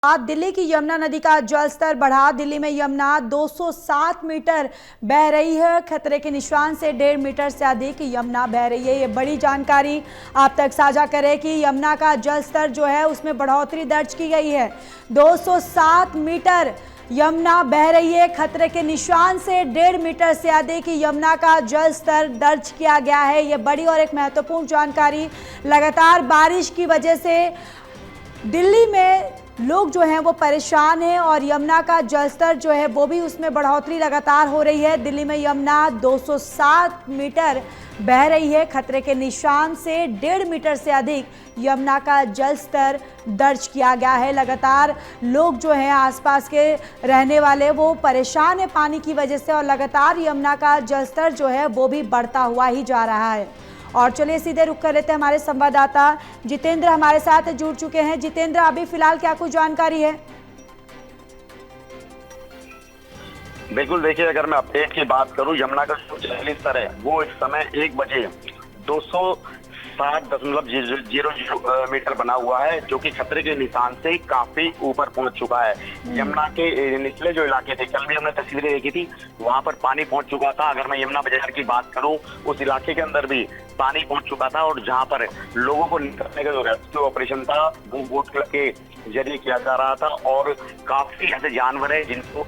आज दिल्ली की यमुना नदी का जलस्तर बढ़ा। दिल्ली में यमुना 207 मीटर बह रही है। खतरे के निशान से 1.5 मीटर से अधिक यमुना बह रही है। ये बड़ी जानकारी आप तक साझा करें कि यमुना का जलस्तर जो है उसमें बढ़ोतरी दर्ज की गई है। 207 मीटर यमुना बह रही है। खतरे के निशान से 1.5 मीटर से अधिक यमुना का जलस्तर दर्ज किया गया है। ये बड़ी और एक महत्वपूर्ण जानकारी। लगातार बारिश की वजह से दिल्ली में लोग जो हैं वो परेशान हैं और यमुना का जलस्तर जो है वो भी उसमें बढ़ोतरी लगातार हो रही है। दिल्ली में यमुना 207 मीटर बह रही है। खतरे के निशान से 1.5 मीटर से अधिक यमुना का जलस्तर दर्ज किया गया है। लगातार लोग जो हैं आसपास के रहने वाले वो परेशान है पानी की वजह से और लगातार यमुना का जलस्तर जो है वो भी बढ़ता हुआ ही जा रहा है। और चलिए सीधे रुख कर लेते हैं, हमारे संवाददाता जितेंद्र हमारे साथ जुड़ चुके हैं। जितेंद्र, अभी फिलहाल क्या कुछ जानकारी है? बिल्कुल, देखिए, अगर मैं अपडेट की बात करूं, यमुना का जो जलस्तर है वो इस समय 1 बजे 207.00 मीटर बना हुआ है, जो कि खतरे के निशान से काफी ऊपर पहुंच चुका है। यमुना के निचले जो इलाके थे, कल भी हमने तस्वीरें देखी थी, वहां पर पानी पहुंच चुका था। अगर मैं यमुना बाजार की बात करूं, उस इलाके के अंदर भी पानी पहुंच चुका था और जहां पर लोगों को निकलने का जो रेस्क्यू ऑपरेशन था वो बोट क्लब के जरिए किया जा रहा था। और काफी ऐसे जानवर है जिनको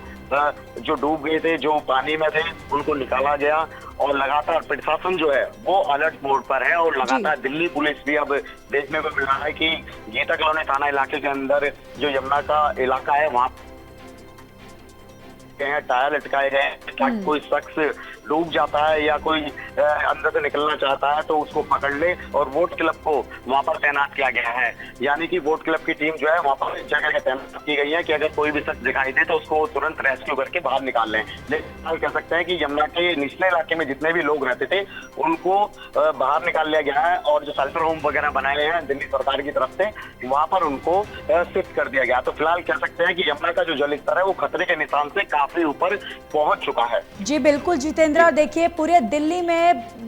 जो डूब गए थे, जो पानी में थे, उनको निकाला गया। और लगातार प्रशासन जो है वो अलर्ट मोड पर है और लगातार दिल्ली पुलिस भी अब देखने को मिल रहा है कि गीता कॉलोनी थाना इलाके के अंदर जो यमुना का इलाका है वहां टायर लटकाए गए ताकि कोई शख्स डूब जाता है या कोई अंदर से निकलना चाहता है तो उसको पकड़ ले। और वोट क्लब को वहां पर तैनात किया गया है, यानी कि वोट क्लब की टीम जो है वहां पर जगह तैनात की गई है कि अगर कोई भी शख्स दिखाई दे तो उसको तुरंत रेस्क्यू करके बाहर निकाल लें। लेकिन कह सकते हैं कि यमुना के निचले इलाके में जितने भी लोग रहते थे उनको बाहर निकाल लिया गया है और जो शेल्टर होम वगैरह बनाए गए हैं दिल्ली सरकार की तरफ से, वहां पर उनको शिफ्ट कर दिया गया। तो फिलहाल कह सकते हैं कि यमुना का जो जलस्तर है वो खतरे के निशान से काफी ऊपर पहुंच चुका है। जी बिल्कुल जितेंद्र, और देखिए पूरे दिल्ली में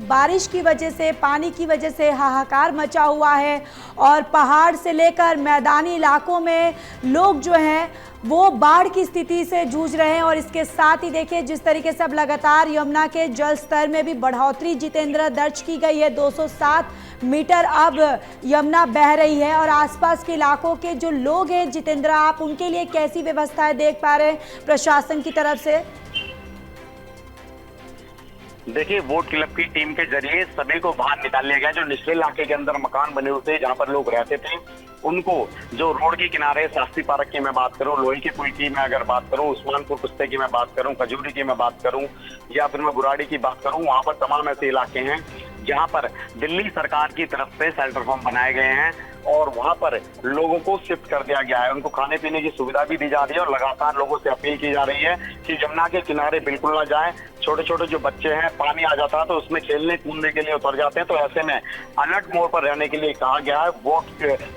बारिश की वजह से, पानी की वजह से हाहाकार मचा हुआ है और पहाड़ से लेकर मैदानी इलाकों में लोग जो हैं वो बाढ़ की स्थिति से जूझ रहे हैं। और इसके साथ ही देखिए जिस तरीके से अब लगातार यमुना के जल स्तर में भी बढ़ोतरी जितेंद्र दर्ज की गई है। 207 मीटर अब यमुना बह रही है और आसपास के इलाकों के जो लोग हैं जितेंद्र, आप उनके लिए कैसी व्यवस्थाएं देख पा रहे हैं प्रशासन की तरफ से? देखिए, वोट क्लब की टीम के जरिए सभी को बाहर निकाल लिया गया। जो निचले इलाके के अंदर मकान बने हुए थे जहां पर लोग रहते थे उनको, जो रोड के किनारे शास्त्री पार्क की मैं बात करूं, लोही की पुल की मैं अगर बात करूं, उस्मानपुर कुश्ते की मैं बात करूं, खजूरी की मैं बात करूं या फिर मैं बुराड़ी की बात करूं, वहां पर तमाम ऐसे इलाके हैं जहां पर दिल्ली सरकार की तरफ से शेल्टर होम बनाए गए हैं और वहां पर लोगों को शिफ्ट कर दिया गया है। उनको खाने पीने की सुविधा भी दी जा रही है और लगातार लोगों से अपील की जा रही है कि यमुना के किनारे बिल्कुल ना जाएं। छोटे छोटे जो बच्चे हैं, पानी आ जाता है तो उसमें खेलने कूदने के लिए उतर जाते हैं, तो ऐसे में अलर्ट मोड पर रहने के लिए कहा गया है। वोट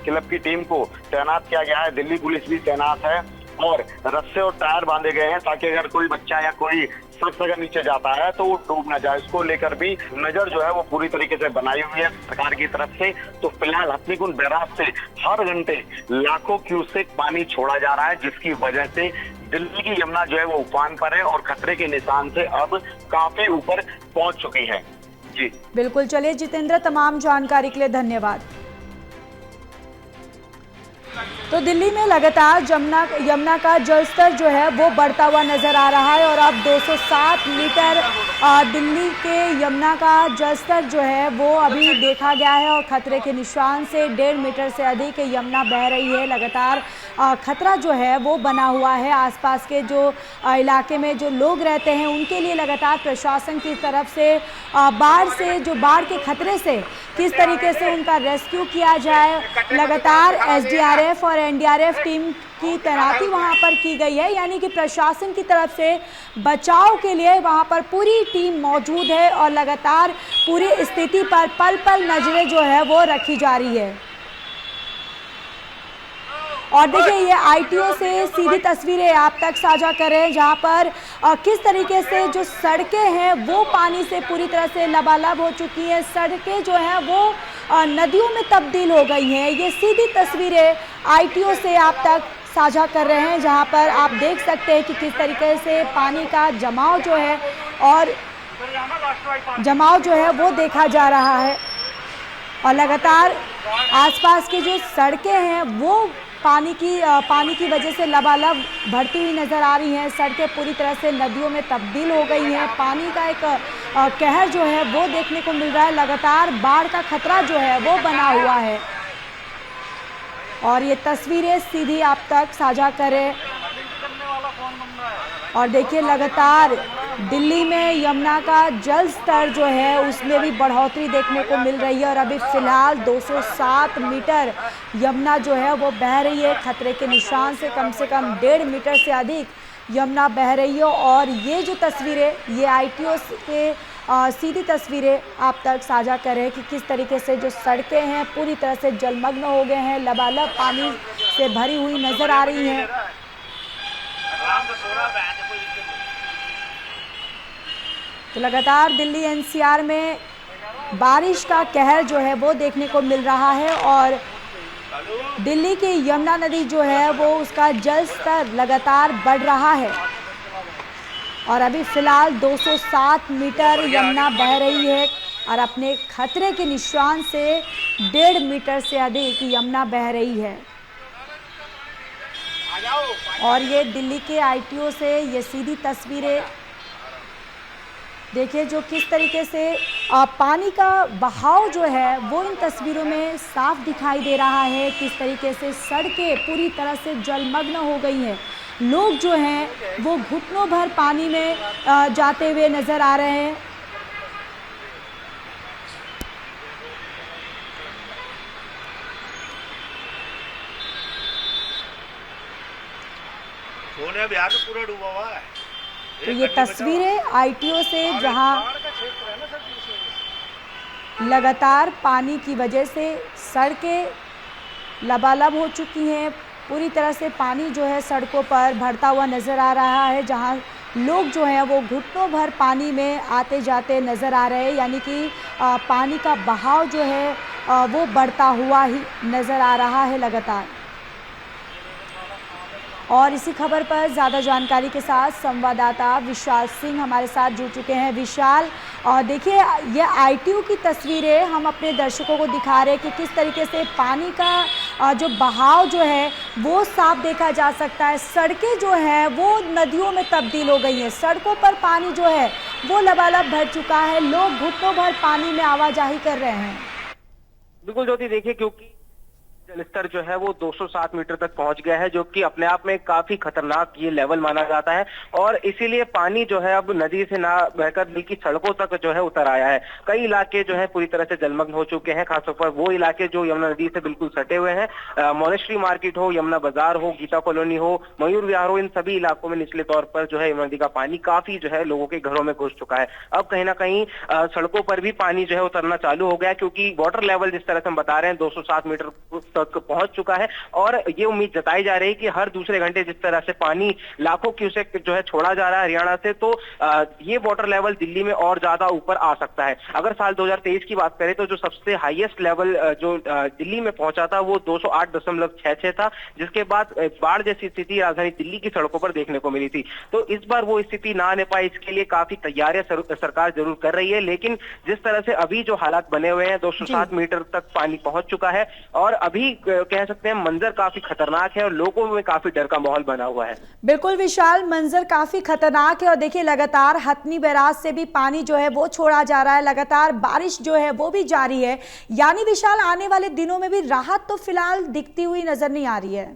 क्लब की टीम को तैनात किया गया है, दिल्ली पुलिस भी तैनात है और रस्से और टायर बांधे गए हैं ताकि अगर कोई बच्चा या कोई शख्स अगर नीचे जाता है तो वो डूब ना जाए। इसको लेकर भी नजर जो है वो पूरी तरीके से बनाई हुई है सरकार की तरफ से। तो फिलहाल हथनीकुंड बैराज से हर घंटे लाखों क्यूसेक पानी छोड़ा जा रहा है, जिसकी वजह से दिल्ली की यमुना जो है वो उफान पर है और खतरे के निशान से अब काफी ऊपर पहुंच चुकी है। जी बिल्कुल, चलिए जितेंद्र, तमाम जानकारी के लिए धन्यवाद। तो दिल्ली में लगातार यमुना का जलस्तर जो है वो बढ़ता हुआ नजर आ रहा है और अब 207 मीटर दिल्ली के यमुना का जलस्तर जो है वो अभी देखा गया है और खतरे के निशान से 1.5 मीटर से अधिक यमुना बह रही है। लगातार खतरा जो है वो बना हुआ है। आसपास के जो इलाके में जो लोग रहते हैं उनके लिए लगातार प्रशासन की तरफ से बाढ़ के खतरे से किस तरीके से उनका रेस्क्यू किया जाए, लगातार एसडीआरएफ और एनडीआरएफ टीम की तैनाती वहां पर की गई है। यानी कि प्रशासन की तरफ से बचाव के लिए वहां पर पूरी टीम मौजूद है और लगातार पूरी स्थिति पर पल पल नजरें जो है वो रखी जा रही है। और देखिए ये आईटीओ से सीधी तस्वीरें आप तक साझा कर रहे हैं जहां पर किस तरीके से जो सड़कें हैं वो पानी से पूरी तरह से लबालब हो चुकी हैं। सड़कें जो हैं वो नदियों में तब्दील हो गई हैं। ये सीधी तस्वीरें आईटीओ से आप तक साझा कर रहे हैं, जहां पर आप देख सकते हैं कि किस तरीके से पानी का जमाव जो है वो देखा जा रहा है। और लगातार आसपास की जो सड़कें हैं वो पानी की वजह से लबालब भरती हुई नज़र आ रही हैं। सड़कें पूरी तरह से नदियों में तब्दील हो गई हैं। पानी का एक कहर जो है वो देखने को मिल रहा है। लगातार बाढ़ का खतरा जो है वो बना हुआ है। और ये तस्वीरें सीधी आप तक साझा करें। और देखिए, लगातार दिल्ली में यमुना का जल स्तर जो है उसमें भी बढ़ोतरी देखने को मिल रही है। और अभी फिलहाल 207 मीटर यमुना जो है वो बह रही है। खतरे के निशान से कम 1.5 मीटर से अधिक यमुना बह रही है। और ये जो तस्वीरें, ये ITO के सीधी तस्वीरें आप तक साझा करें कि किस तरीके से जो सड़कें हैं पूरी तरह से जलमग्न हो गए हैं, लबालब पानी से भरी हुई नजर आ रही हैं। तो लगातार दिल्ली NCR में बारिश का कहर जो है वो देखने को मिल रहा है। और दिल्ली की यमुना नदी जो है वो उसका जल स्तर लगातार बढ़ रहा है। और अभी फिलहाल 207 मीटर यमुना बह रही है और अपने खतरे के निशान से 1.5 मीटर से अधिक यमुना बह रही है। और ये दिल्ली के ITO से ये सीधी तस्वीरें देखिए, जो किस तरीके से पानी का बहाव जो है वो इन तस्वीरों में साफ दिखाई दे रहा है। किस तरीके से सड़कें पूरी तरह से जलमग्न हो गई हैं। लोग जो हैं वो घुटनों भर पानी में जाते हुए नजर आ रहे हैं। बिहार में पूरा डूबा हुआ है। तो ये तस्वीरें ITO से, जहां लगातार पानी की वजह से सड़कें लबालब हो चुकी हैं। पूरी तरह से पानी जो है सड़कों पर भरता हुआ नज़र आ रहा है, जहां लोग जो हैं वो घुटनों भर पानी में आते जाते नज़र आ रहे हैं। यानी कि पानी का बहाव जो है वो बढ़ता हुआ ही नज़र आ रहा है लगातार। और इसी खबर पर ज़्यादा जानकारी के साथ संवाददाता विशाल सिंह हमारे साथ जुड़ चुके हैं। विशाल, देखिए, ये ITO की तस्वीरें हम अपने दर्शकों को दिखा रहे हैं कि किस तरीके से पानी का जो बहाव जो है वो साफ देखा जा सकता है। सड़कें जो हैं वो नदियों में तब्दील हो गई हैं। सड़कों पर पानी जो है वो लबालब भर चुका है। लोग घुटनों भर पानी में आवाजाही कर रहे हैं। बिल्कुल ज्योति, देखिए, क्योंकि जलस्तर जो है वो 207 मीटर तक पहुंच गया है, जो कि अपने आप में काफी खतरनाक ये लेवल माना जाता है। और इसीलिए पानी जो है अब नदी से ना बहकर बल्कि सड़कों तक जो है उतर आया है। कई इलाके जो है पूरी तरह से जलमग्न हो चुके हैं, खासतौर पर वो इलाके जो यमुना नदी से बिल्कुल सटे हुए हैं। मोनेस्ट्री मार्केट हो, यमुना बाजार हो, गीता कॉलोनी हो, मयूर विहार हो, इन सभी इलाकों में निचले तौर पर जो है यमुना नदी का पानी काफी जो है लोगों के घरों में घुस चुका है। अब कहीं ना कहीं सड़कों पर भी पानी जो है उतरना चालू हो गया, क्योंकि वाटर लेवल जिस तरह से हम बता रहे हैं 207 मीटर तक पहुंच चुका है। और ये उम्मीद जताई जा रही है कि हर दूसरे घंटे जिस तरह से पानी लाखों क्यूसेक जो है छोड़ा जा रहा है हरियाणा से, तो ये वाटर लेवल दिल्ली में और ज्यादा ऊपर आ सकता है। अगर साल 2023 की बात करें तो जो सबसे हाईएस्ट लेवल जो दिल्ली में पहुंचा था वो 208.66 था, जिसके बाद बाढ़ जैसी स्थिति राजधानी दिल्ली की सड़कों पर देखने को मिली थी। तो इस बार वो स्थिति ना आने पाए, इसके लिए काफी तैयारियां सरकार जरूर कर रही है। लेकिन जिस तरह से अभी जो हालात बने हुए हैं, 207 मीटर तक पानी पहुंच चुका है और अभी कह सकते हैं मंजर काफी खतरनाक है और लोगों में काफी डर का माहौल बना हुआ है। बिल्कुल विशाल, मंजर काफी खतरनाक है। और देखिए, लगातार हथनी बैराज से भी पानी जो है वो छोड़ा जा रहा है। लगातार बारिश जो है वो भी जारी है। यानी विशाल, आने वाले दिनों में भी राहत तो फिलहाल दिखती हुई नजर नहीं आ रही है।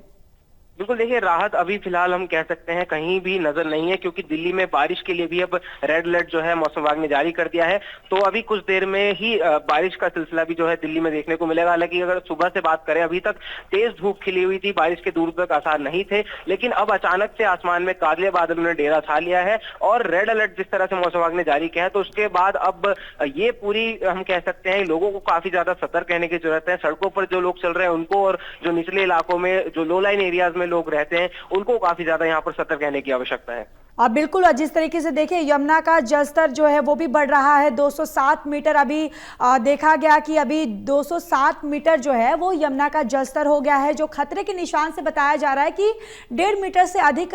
बिल्कुल, देखिए, राहत अभी फिलहाल हम कह सकते हैं कहीं भी नजर नहीं है, क्योंकि दिल्ली में बारिश के लिए भी अब रेड अलर्ट जो है मौसम विभाग ने जारी कर दिया है। तो अभी कुछ देर में ही बारिश का सिलसिला भी जो है दिल्ली में देखने को मिलेगा। हालांकि अगर सुबह से बात करें, अभी तक तेज धूप खिली हुई थी, बारिश के दूर तक आसार नहीं थे, लेकिन अब अचानक से आसमान में काले बादलों ने डेरा छा लिया है और रेड अलर्ट जिस तरह से मौसम विभाग ने जारी किया है, तो उसके बाद अब ये पूरी हम कह सकते हैं लोगों को काफी ज्यादा सतर्क रहने की जरूरत है। सड़कों पर जो लोग चल रहे हैं उनको, और जो निचले इलाकों में जो लो लाइन एरियाज में लोग रहते हैं उनको काफी ज्यादा यहाँ पर सतर्क रहने की आवश्यकता है। और बिल्कुल, और जिस तरीके से देखिए यमुना का जलस्तर जो है वो भी बढ़ रहा है। 207 मीटर अभी देखा गया कि अभी 207 मीटर जो है वो यमुना का जलस्तर हो गया है, जो खतरे के निशान से बताया जा रहा है कि 1.5 मीटर से अधिक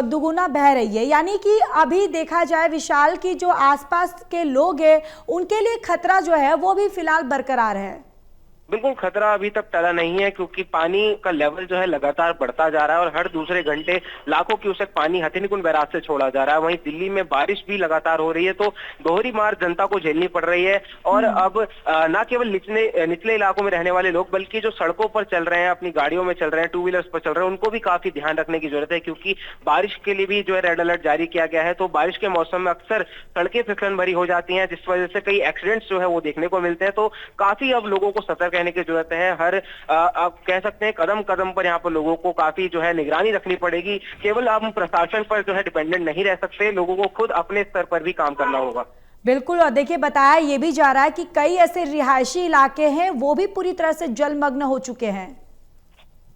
दुगुना बह रही है। यानी कि अभी देखा जाए विशाल की जो आसपास के लोग हैं उनके लिए खतरा जो है वो भी फिलहाल बरकरार है। बिल्कुल, खतरा अभी तक टला नहीं है क्योंकि पानी का लेवल जो है लगातार बढ़ता जा रहा है और हर दूसरे घंटे लाखों क्यूसेक पानी हथिनीकुंड बैराज से छोड़ा जा रहा है। वहीं दिल्ली में बारिश भी लगातार हो रही है, तो दोहरी मार जनता को झेलनी पड़ रही है। और अब न केवल निचले इलाकों में रहने वाले लोग बल्कि जो सड़कों पर चल रहे हैं, अपनी गाड़ियों में चल रहे हैं, टू व्हीलर्स पर चल रहे हैं, उनको भी काफी ध्यान रखने की जरूरत है क्योंकि बारिश के लिए भी जो है रेड अलर्ट जारी किया गया है। तो बारिश के मौसम में अक्सर सड़कें फिसलन भरी हो जाती हैं, जिस वजह से कई एक्सीडेंट्स जो है वो देखने को मिलते हैं। तो काफी अब लोगों को सतर्क रहने की जरूरत है। हर आप कह सकते हैं कदम कदम पर यहाँ पर लोगों को काफी जो है निगरानी रखनी पड़ेगी। केवल हम प्रशासन पर जो है डिपेंडेंट नहीं रह सकते, लोगों को खुद अपने स्तर पर भी काम करना होगा। बिल्कुल, और देखिए बताया ये भी जा रहा है कि कई ऐसे रिहायशी इलाके हैं वो भी पूरी तरह से जलमग्न हो चुके हैं।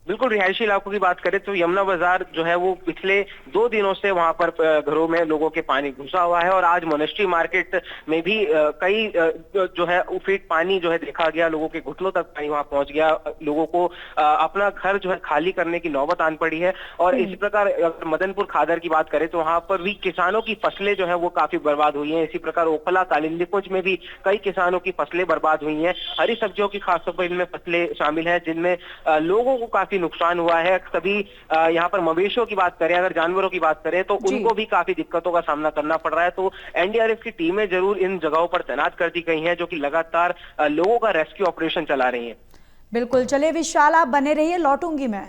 बिल्कुल, रिहायशी इलाकों की बात करें तो यमुना बाजार जो है वो पिछले 2 दिनों से वहां पर घरों में लोगों के पानी घुसा हुआ है और आज मोनेस्ट्री मार्केट में भी कई जो है फीट पानी जो है देखा गया, लोगों के घुटनों तक पानी वहां पहुंच गया। लोगों को अपना घर जो है खाली करने की नौबत आन पड़ी है। और इसी प्रकार अगर मदनपुर खादर की बात करें तो वहां पर भी किसानों की फसलें जो है वो काफी बर्बाद हुई है। इसी प्रकार ओखला कालिंदी कुंज में भी कई किसानों की फसलें बर्बाद हुई हैं। हरी सब्जियों की खासतौर पर इनमें फसलें शामिल है जिनमें लोगों को काफी नुकसान हुआ है। सभी यहाँ पर मवेशियों की बात करें, अगर जानवरों की बात करें तो उनको भी काफी दिक्कतों का सामना करना पड़ रहा है। तो एनडीआरएफ की टीमें जरूर इन जगहों पर तैनात कर दी गई हैं जो कि लगातार लोगों का रेस्क्यू ऑपरेशन चला रही हैं। बिल्कुल, चलिए विशाल आप बने रहिए, लौटूंगी मैं।